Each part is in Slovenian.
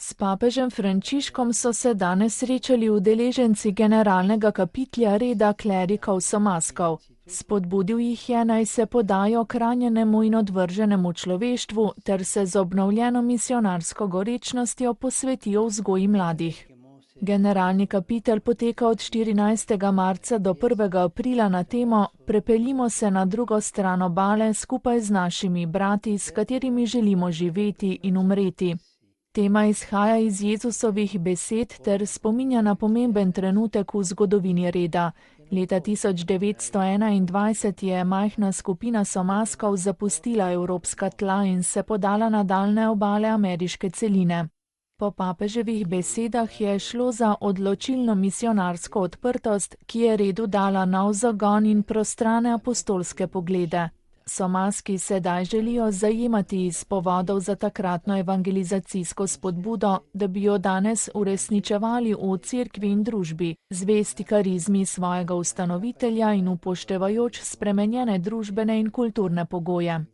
S papežem Frančiškom so se danes srečali udeleženci generalnega kapitlja reda klerikov Somaskov. Spodbudil jih je, naj se podajo k ranjenemu in odvrženemu človeštvu ter se z obnovljeno misionarsko gorečnostjo posvetijo vzgoji mladih. Generalni kapitel poteka od 14. marca do 1. aprila na temo Prepeljimo se na drugo stran obale skupaj z našimi brati, s katerimi želimo živeti in umreti. Tema izhaja iz Jezusovih besed ter spominja na pomemben trenutek v zgodovini reda. Leta 1921 je majhna skupina Somaskov zapustila evropska tla in se podala na daljne obale ameriške celine. Po papeževih besedah je šlo za odločilno misionarsko odprtost, ki je redu dala nov zagon in prostrane apostolske poglede. Somaski sedaj želijo zajemati iz povodov za takratno evangelizacijsko spodbudo, da bi jo danes uresničevali v cerkvi in družbi, zvesti karizmi svojega ustanovitelja in upoštevajoč spremenjene družbene in kulturne pogoje.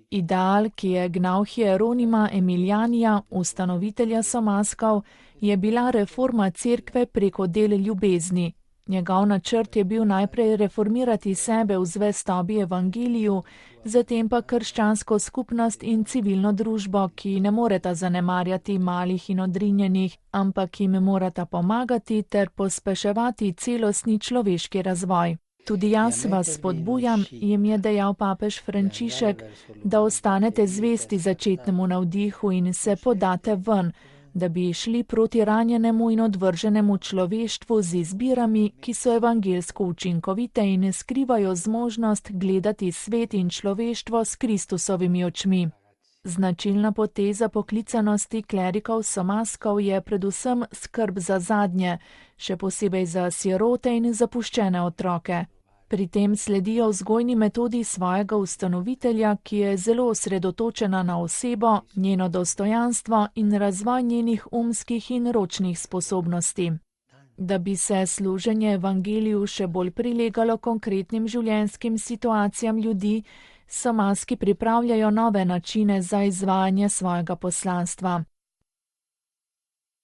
Ideal, ki je gnal Hieronima Emilianija, ustanovitelja Somaskov, je bila reforma cerkve preko del ljubezni. Njegov načrt je bil najprej reformirati sebe v zvestobi evangeliju, zatem pa krščansko skupnost in civilno družbo, ki ne moreta zanemarjati malih in odrinjenih, ampak jim morata pomagati ter pospeševati celostni človeški razvoj. Tudi jaz vas spodbujam, jim je dejal papež Frančišek, da ostanete zvesti začetnemu navdihu in se podate ven, da bi šli proti ranjenemu in odvrženemu človeštvu z izbirami, ki so evangelsko učinkovite in skrivajo zmožnost gledati svet in človeštvo s Kristusovimi očmi. Značilna poteza poklicanosti klerikov Somaskov je predvsem skrb za zadnje, še posebej za sirote in zapuščene otroke. Pri tem sledijo vzgojni metodi svojega ustanovitelja, ki je zelo osredotočena na osebo, njeno dostojanstvo in razvoj njenih umskih in ročnih sposobnosti. Da bi se služenje evangeliju še bolj prilegalo konkretnim življenjskim situacijam ljudi, Somaski pripravljajo nove načine za izvajanje svojega poslanstva.